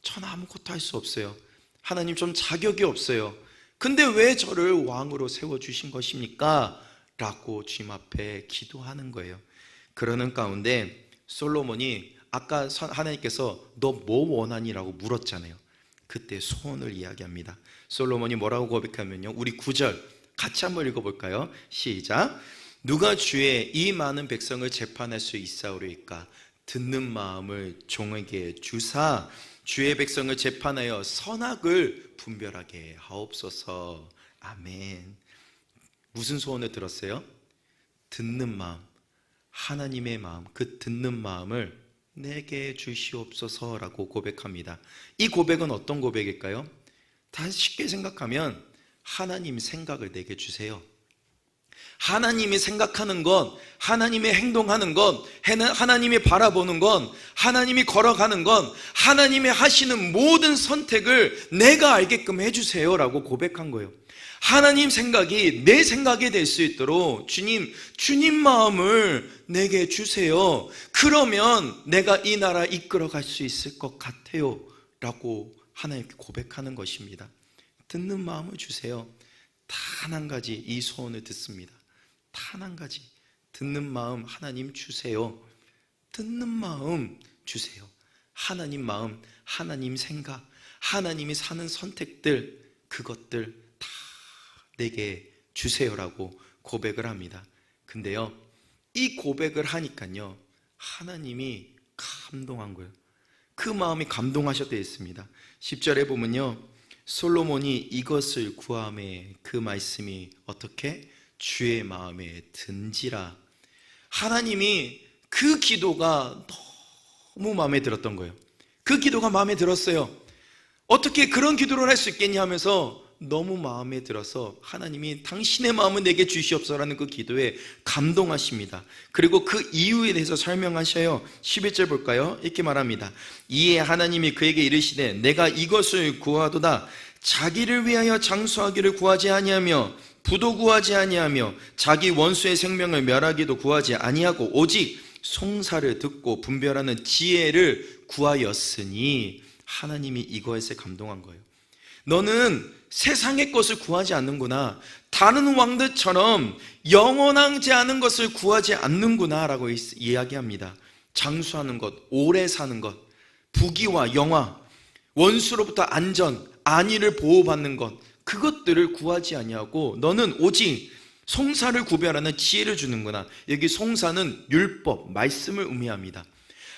저는 아무것도 할 수 없어요. 하나님, 좀 자격이 없어요. 근데 왜 저를 왕으로 세워주신 것입니까? 라고 주님 앞에 기도하는 거예요. 그러는 가운데 솔로몬이 아까 하나님께서 너 뭐 원하니라고 물었잖아요. 그때 소원을 이야기합니다. 솔로몬이 뭐라고 고백하면요, 우리 9절 같이 한번 읽어볼까요? 시작. 누가 주의 이 많은 백성을 재판할 수 있사오리까? 듣는 마음을 종에게 주사 주의 백성을 재판하여 선악을 분별하게 하옵소서. 아멘. 무슨 소원을 들었어요? 듣는 마음, 하나님의 마음, 그 듣는 마음을 내게 주시옵소서라고 고백합니다. 이 고백은 어떤 고백일까요? 다시 쉽게 생각하면 하나님 생각을 내게 주세요. 하나님이 생각하는 것, 하나님이 행동하는 것, 하나님이 바라보는 것, 하나님이 걸어가는 것, 하나님이 하시는 모든 선택을 내가 알게끔 해주세요 라고 고백한 거예요. 하나님 생각이 내 생각이 될 수 있도록 주님 마음을 내게 주세요. 그러면 내가 이 나라 이끌어 갈 수 있을 것 같아요 라고 하나님께 고백하는 것입니다. 듣는 마음을 주세요. 단 한 가지 이 소원을 듣습니다. 단 한 가지 듣는 마음 하나님 주세요. 듣는 마음 주세요. 하나님 마음, 하나님 생각, 하나님이 사는 선택들, 그것들 다 내게 주세요라고 고백을 합니다. 근데요, 이 고백을 하니까요, 하나님이 감동한 거예요. 그 마음이 감동하셨다고 했습니다. 10절에 보면요, 솔로몬이 이것을 구함에 그 말씀이 어떻게? 주의 마음에 든지라. 하나님이 그 기도가 너무 마음에 들었던 거예요. 그 기도가 마음에 들었어요. 어떻게 그런 기도를 할 수 있겠냐 하면서 너무 마음에 들어서 하나님이 당신의 마음을 내게 주시옵소서라는 그 기도에 감동하십니다. 그리고 그 이유에 대해서 설명하셔요. 11절 볼까요? 이렇게 말합니다. 이에 하나님이 그에게 이르시되 내가 이것을 구하도다. 자기를 위하여 장수하기를 구하지 아니하며 부도 구하지 아니하며 자기 원수의 생명을 멸하기도 구하지 아니하고 오직 송사를 듣고 분별하는 지혜를 구하였으니. 하나님이 이것에 감동한 거예요. 너는 세상의 것을 구하지 않는구나. 다른 왕들처럼 영원하지 않은 것을 구하지 않는구나 라고 이야기합니다. 장수하는 것, 오래 사는 것, 부귀와 영화, 원수로부터 안전, 안위를 보호받는 것, 그것들을 구하지 아니하고 너는 오직 송사를 구별하는 지혜를 주는구나. 여기 송사는 율법, 말씀을 의미합니다.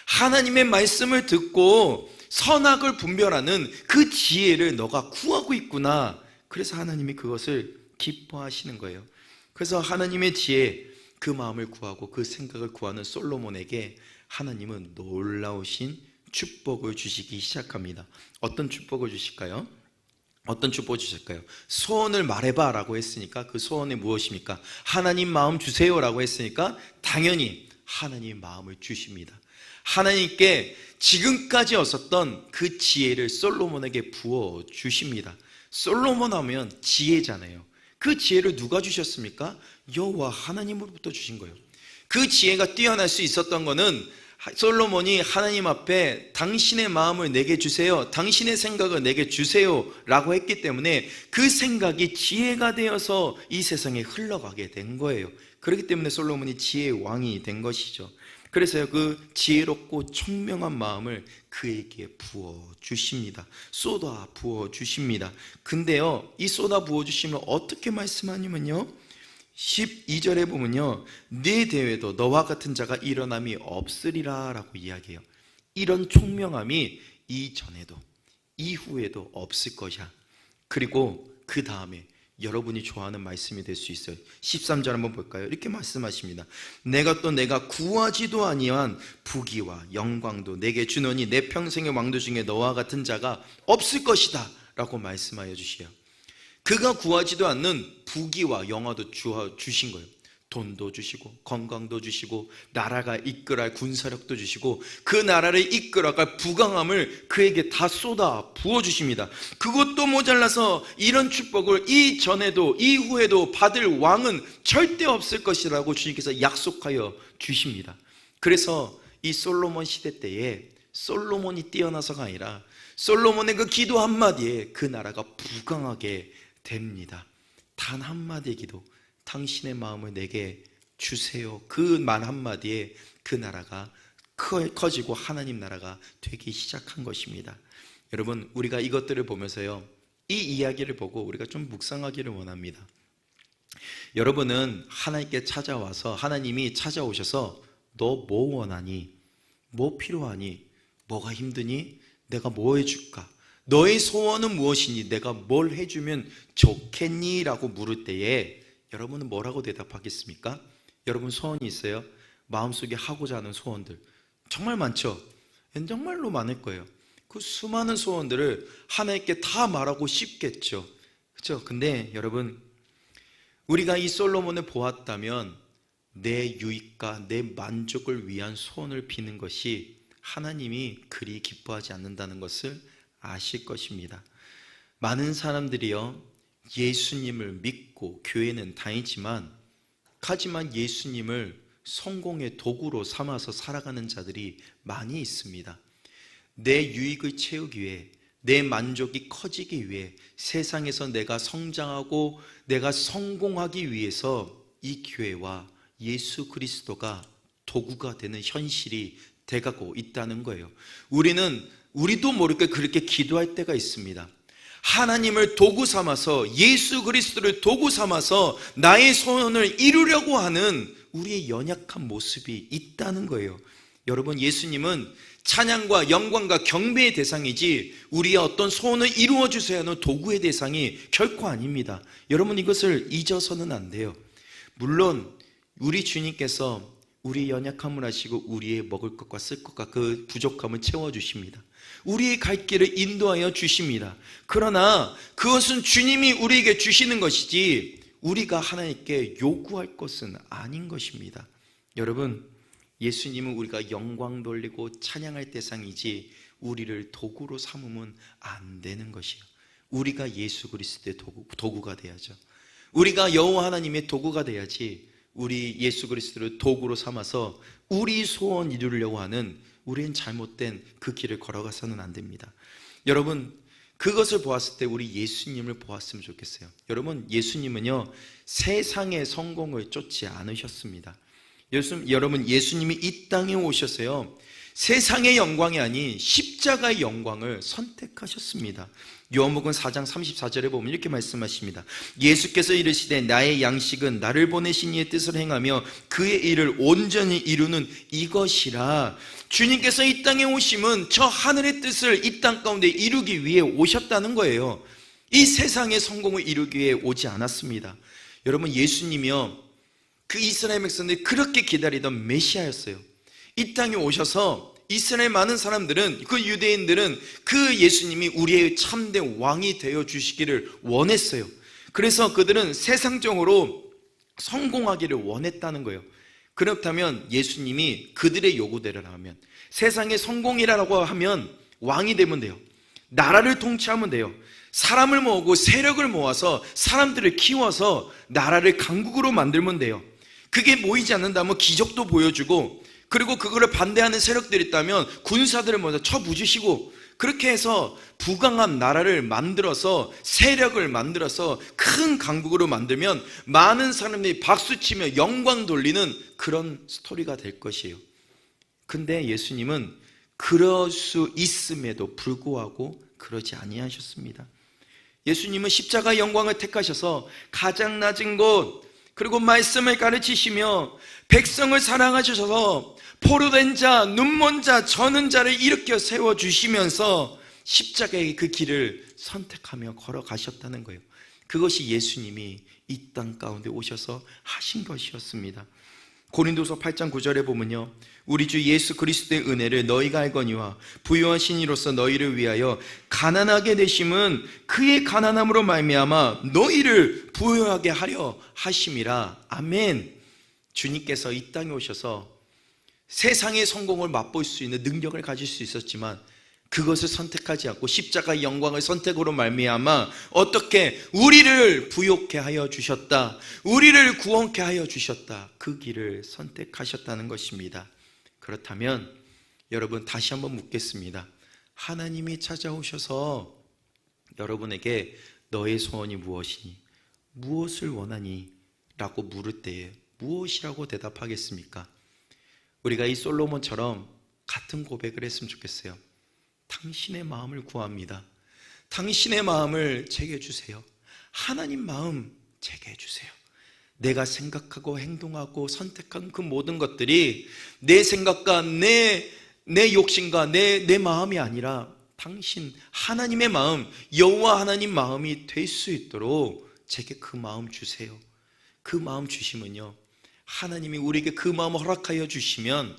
하나님의 말씀을 듣고 선악을 분별하는 그 지혜를 너가 구하고 있구나. 그래서 하나님이 그것을 기뻐하시는 거예요. 그래서 하나님의 지혜, 그 마음을 구하고 그 생각을 구하는 솔로몬에게 하나님은 놀라우신 축복을 주시기 시작합니다. 어떤 축복을 주실까요? 어떤 축복을 주실까요? 소원을 말해봐 라고 했으니까 그 소원이 무엇입니까? 하나님 마음 주세요 라고 했으니까 당연히 하나님 마음을 주십니다. 하나님께 지금까지 없었던 그 지혜를 솔로몬에게 부어 주십니다. 솔로몬 하면 지혜잖아요. 그 지혜를 누가 주셨습니까? 여호와 하나님으로부터 주신 거예요. 그 지혜가 뛰어날 수 있었던 거는 솔로몬이 하나님 앞에 당신의 마음을 내게 주세요, 당신의 생각을 내게 주세요 라고 했기 때문에 그 생각이 지혜가 되어서 이 세상에 흘러가게 된 거예요. 그렇기 때문에 솔로몬이 지혜의 왕이 된 것이죠. 그래서 그 지혜롭고 총명한 마음을 그에게 부어주십니다. 쏟아 부어주십니다. 근데요, 이 쏟아 부어주시면 어떻게 말씀하냐면요, 12절에 보면요, 네 대외도 너와 같은 자가 일어남이 없으리라 라고 이야기해요. 이런 총명함이 이전에도 이후에도 없을 것이야. 그리고 그 다음에 여러분이 좋아하는 말씀이 될 수 있어요. 13절 한번 볼까요? 이렇게 말씀하십니다. 내가 구하지도 아니한 부귀와 영광도 내게 주노니 내 평생의 왕들 중에 너와 같은 자가 없을 것이다 라고 말씀하여 주시요. 그가 구하지도 않는 부귀와 영화도 주신 거예요. 돈도 주시고 건강도 주시고 나라가 이끌어갈 군사력도 주시고 그 나라를 이끌어갈 부강함을 그에게 다 쏟아 부어주십니다. 그것도 모자라서 이런 축복을 이전에도 이후에도 받을 왕은 절대 없을 것이라고 주님께서 약속하여 주십니다. 그래서 이 솔로몬 시대 때에 솔로몬이 뛰어나서가 아니라 솔로몬의 그 기도 한마디에 그 나라가 부강하게 됩니다. 단 한마디의 기도, 당신의 마음을 내게 주세요. 그 말 한마디에 그 나라가 커지고 하나님 나라가 되기 시작한 것입니다. 여러분, 우리가 이것들을 보면서요, 이 이야기를 보고 우리가 좀 묵상하기를 원합니다. 여러분은 하나님께 찾아와서, 하나님이 찾아오셔서 너 뭐 원하니? 뭐 필요하니? 뭐가 힘드니? 내가 뭐 해줄까? 너의 소원은 무엇이니? 내가 뭘 해주면 좋겠니? 라고 물을 때에 여러분은 뭐라고 대답하겠습니까? 여러분 소원이 있어요? 마음속에 하고자 하는 소원들 정말 많죠? 정말로 많을 거예요. 그 수많은 소원들을 하나님께 다 말하고 싶겠죠. 그렇죠? 근데 여러분, 우리가 이 솔로몬을 보았다면 내 유익과 내 만족을 위한 소원을 비는 것이 하나님이 그리 기뻐하지 않는다는 것을 아실 것입니다. 많은 사람들이요, 예수님을 믿고 교회는 다니지만 하지만 예수님을 성공의 도구로 삼아서 살아가는 자들이 많이 있습니다. 내 유익을 채우기 위해, 내 만족이 커지기 위해, 세상에서 내가 성장하고 내가 성공하기 위해서 이 교회와 예수 그리스도가 도구가 되는 현실이 돼가고 있다는 거예요. 우리도 모르게 그렇게 기도할 때가 있습니다. 하나님을 도구 삼아서, 예수 그리스도를 도구 삼아서 나의 소원을 이루려고 하는 우리의 연약한 모습이 있다는 거예요. 여러분, 예수님은 찬양과 영광과 경배의 대상이지 우리의 어떤 소원을 이루어 주셔야 하는 도구의 대상이 결코 아닙니다. 여러분, 이것을 잊어서는 안 돼요. 물론 우리 주님께서 우리의 연약함을 아시고 우리의 먹을 것과 쓸 것과 그 부족함을 채워주십니다. 우리의 갈 길을 인도하여 주십니다. 그러나 그것은 주님이 우리에게 주시는 것이지 우리가 하나님께 요구할 것은 아닌 것입니다. 여러분, 예수님은 우리가 영광 돌리고 찬양할 대상이지 우리를 도구로 삼으면 안 되는 것이에요. 우리가 예수 그리스도의 도구가 돼야죠. 우리가 여호와 하나님의 도구가 돼야지 우리 예수 그리스도를 도구로 삼아서 우리 소원 이루려고 하는 우리는 잘못된 그 길을 걸어가서는 안 됩니다. 여러분, 그것을 보았을 때 우리 예수님을 보았으면 좋겠어요. 여러분, 예수님은요, 세상의 성공을 쫓지 않으셨습니다. 여러분, 예수님이 이 땅에 오셔서요, 세상의 영광이 아닌 십자가의 영광을 선택하셨습니다. 요한복음 4장 34절에 보면 이렇게 말씀하십니다. 예수께서 이르시되 나의 양식은 나를 보내신 이의 뜻을 행하며 그의 일을 온전히 이루는 이것이라. 주님께서 이 땅에 오심은 저 하늘의 뜻을 이 땅 가운데 이루기 위해 오셨다는 거예요. 이 세상의 성공을 이루기 위해 오지 않았습니다. 여러분, 예수님이요, 그 이스라엘 백성들이 그렇게 기다리던 메시아였어요. 이 땅에 오셔서 이스라엘 많은 사람들은, 그 유대인들은 그 예수님이 우리의 참된 왕이 되어 주시기를 원했어요. 그래서 그들은 세상적으로 성공하기를 원했다는 거예요. 그렇다면 예수님이 그들의 요구대로 하면, 세상의 성공이라고 하면 왕이 되면 돼요. 나라를 통치하면 돼요. 사람을 모으고 세력을 모아서 사람들을 키워서 나라를 강국으로 만들면 돼요. 그게 모이지 않는다면 기적도 보여주고, 그리고 그거를 반대하는 세력들이 있다면 군사들을 먼저 쳐부주시고, 그렇게 해서 부강한 나라를 만들어서 세력을 만들어서 큰 강국으로 만들면 많은 사람들이 박수치며 영광 돌리는 그런 스토리가 될 것이에요. 근데 예수님은 그럴 수 있음에도 불구하고 그러지 아니하셨습니다. 예수님은 십자가의 영광을 택하셔서 가장 낮은 곳, 그리고 말씀을 가르치시며 백성을 사랑하셔서 포로된 자, 눈먼 자, 저는 자를 일으켜 세워주시면서 십자가의 그 길을 선택하며 걸어가셨다는 거예요. 그것이 예수님이 이 땅 가운데 오셔서 하신 것이었습니다. 고린도서 8장 9절에 보면요, 우리 주 예수 그리스도의 은혜를 너희가 알거니와 부요하신 이로서 너희를 위하여 가난하게 되심은 그의 가난함으로 말미암아 너희를 부요하게 하려 하심이라. 아멘. 주님께서 이 땅에 오셔서 세상의 성공을 맛볼 수 있는 능력을 가질 수 있었지만 그것을 선택하지 않고 십자가의 영광을 선택으로 말미암아 어떻게 우리를 부욕케 하여 주셨다, 우리를 구원케 하여 주셨다, 그 길을 선택하셨다는 것입니다. 그렇다면 여러분, 다시 한번 묻겠습니다. 하나님이 찾아오셔서 여러분에게 너의 소원이 무엇이니? 무엇을 원하니? 라고 물을 때에 무엇이라고 대답하겠습니까? 우리가 이 솔로몬처럼 같은 고백을 했으면 좋겠어요. 당신의 마음을 구합니다. 당신의 마음을 제게 해주세요. 하나님 마음 제게 해주세요. 내가 생각하고 행동하고 선택한 그 모든 것들이 내 생각과 내 욕심과 내 마음이 아니라 당신 하나님의 마음, 여호와 하나님 마음이 될 수 있도록 제게 그 마음 주세요. 그 마음 주시면요, 하나님이 우리에게 그 마음을 허락하여 주시면,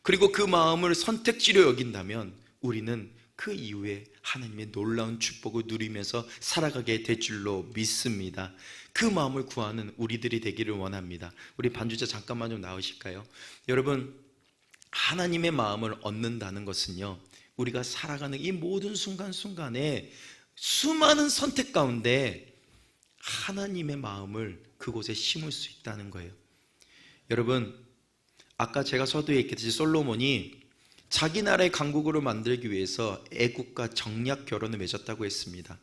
그리고 그 마음을 선택지로 여긴다면 우리는 그 이후에 하나님의 놀라운 축복을 누리면서 살아가게 될 줄로 믿습니다. 그 마음을 구하는 우리들이 되기를 원합니다. 우리 반주자 잠깐만 좀 나오실까요? 여러분, 하나님의 마음을 얻는다는 것은요, 우리가 살아가는 이 모든 순간순간에 수많은 선택 가운데 하나님의 마음을 그곳에 심을 수 있다는 거예요. 여러분, 아까 제가 서두에 얘기했듯이 솔로몬이 자기 나라의 강국으로 만들기 위해서 애국과 정략 결혼을 맺었다고 했습니다.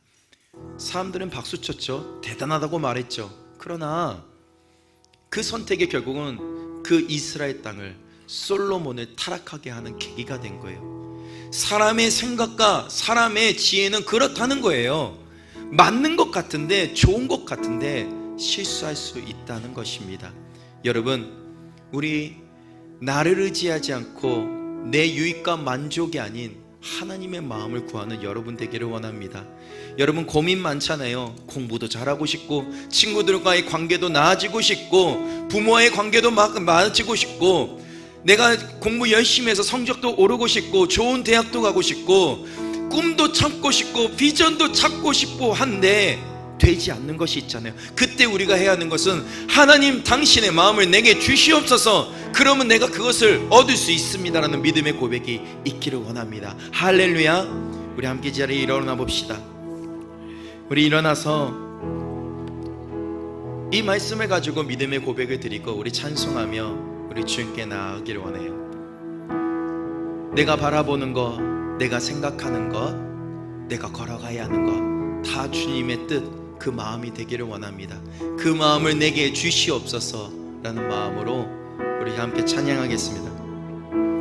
사람들은 박수쳤죠. 대단하다고 말했죠. 그러나 그 선택의 결국은 그 이스라엘 땅을, 솔로몬을 타락하게 하는 계기가 된 거예요. 사람의 생각과 사람의 지혜는 그렇다는 거예요. 맞는 것 같은데, 좋은 것 같은데 실수할 수 있다는 것입니다. 여러분, 우리 나를 의지하지 않고 내 유익과 만족이 아닌 하나님의 마음을 구하는 여러분 되기를 원합니다. 여러분, 고민 많잖아요. 공부도 잘하고 싶고, 친구들과의 관계도 나아지고 싶고, 부모와의 관계도 나아지고 싶고, 내가 공부 열심히 해서 성적도 오르고 싶고, 좋은 대학도 가고 싶고, 꿈도 참고 싶고, 비전도 찾고 싶고 한데 되지 않는 것이 있잖아요. 그때 우리가 해야 하는 것은, 하나님 당신의 마음을 내게 주시옵소서, 그러면 내가 그것을 얻을 수 있습니다라는 믿음의 고백이 있기를 원합니다. 할렐루야. 우리 함께 자리에 일어나 봅시다. 우리 일어나서 이 말씀을 가지고 믿음의 고백을 드리고 우리 찬송하며 우리 주님께 나아가기를 원해요. 내가 바라보는 것, 내가 생각하는 것, 내가 걸어가야 하는 것 다 주님의 뜻, 그 마음이 되기를 원합니다. 그 마음을 내게 주시옵소서 라는 마음으로 우리 함께 찬양하겠습니다.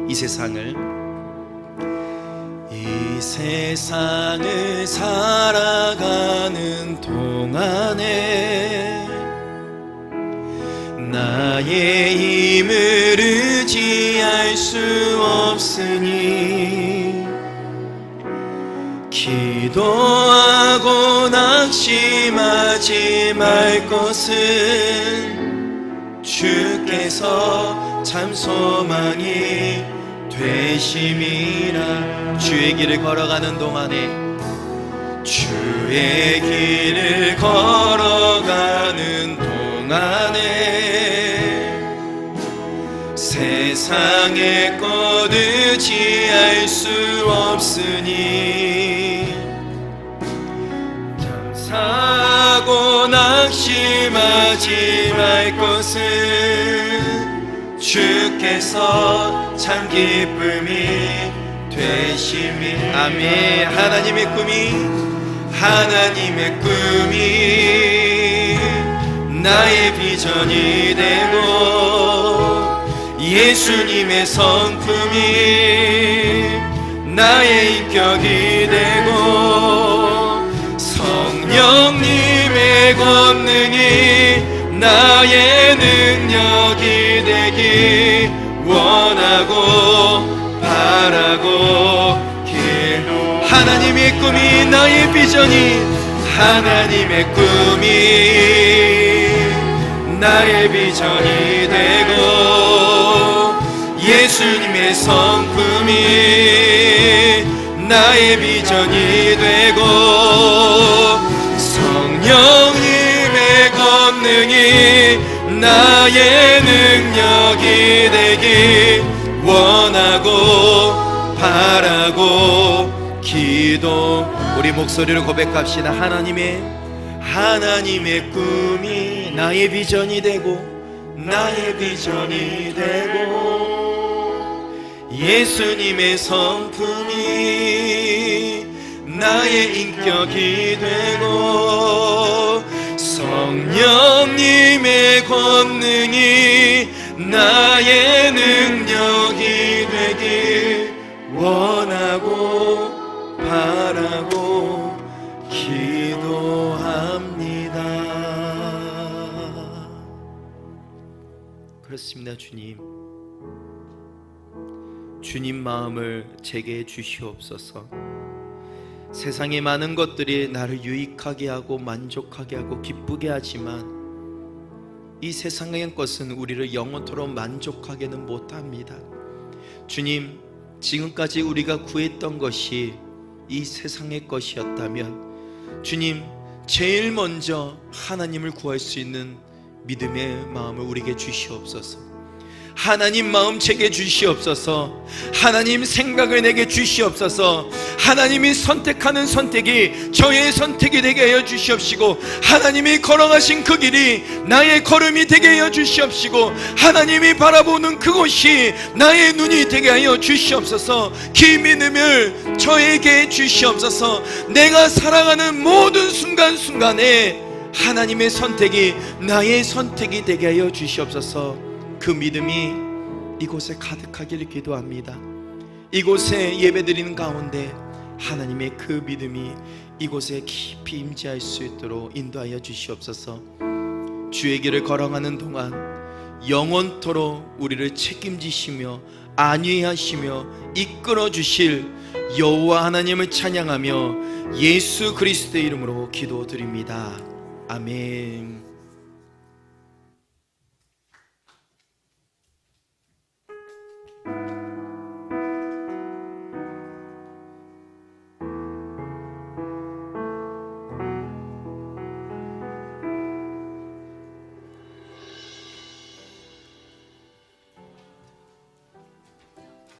이 세상을 살아가는 동안에 나의 힘을 의지할 수 없으니 기도하고 낙심하지 말 것은 주께서 참 소망이 되심이라. 주의 길을 걸어가는 동안에, 주의 길을 걸어가는 동안에 세상의 것 의지할 수 없으니 사고 낙심하지 말 것은 주께서 참 기쁨이 되심이. 아멘. 하나님의 꿈이 나의 비전이 되고, 예수님의 성품이 나의 인격이 되고, 성령님의 권능이 나의 능력이 되기 원하고 바라고 기도. 하나님의 꿈이 나의 비전이, 하나님의 꿈이 나의 비전이 되고, 예수님의 성품이 나의 비전이 되고, 성령님의 권능이 나의 능력이 되기 원하고 바라고 기도. 우리 목소리를 고백합시다. 하나님의 꿈이 나의 비전이 되고, 나의 비전이 되고, 예수님의 성품이 나의 인격이 되고, 성령님의 성령님의 권능이 나의 능력이 되길 원하고 바라고 기도합니다. 그렇습니다. 주님 마음을 제게 주시옵소서. 세상의 많은 것들이 나를 유익하게 하고 만족하게 하고 기쁘게 하지만 이 세상의 것은 우리를 영원토록 만족하게는 못합니다. 주님, 지금까지 우리가 구했던 것이 이 세상의 것이었다면 주님, 제일 먼저 하나님을 구할 수 있는 믿음의 마음을 우리에게 주시옵소서. 하나님 마음 제게 주시옵소서. 하나님 생각을 내게 주시옵소서. 하나님이 선택하는 선택이 저의 선택이 되게 하여 주시옵시고, 하나님이 걸어가신 그 길이 나의 걸음이 되게 하여 주시옵시고, 하나님이 바라보는 그곳이 나의 눈이 되게 하여 주시옵소서. 그 믿음을 저에게 주시옵소서. 내가 살아가는 모든 순간순간에 하나님의 선택이 나의 선택이 되게 하여 주시옵소서. 그 믿음이 이곳에 가득하기를 기도합니다. 이곳에 예배드리는 가운데 하나님의 그 믿음이 이곳에 깊이 임재할 수 있도록 인도하여 주시옵소서. 주의 길을 걸어가는 동안 영원토록 우리를 책임지시며 안위하시며 이끌어 주실 여호와 하나님을 찬양하며 예수 그리스도의 이름으로 기도드립니다. 아멘.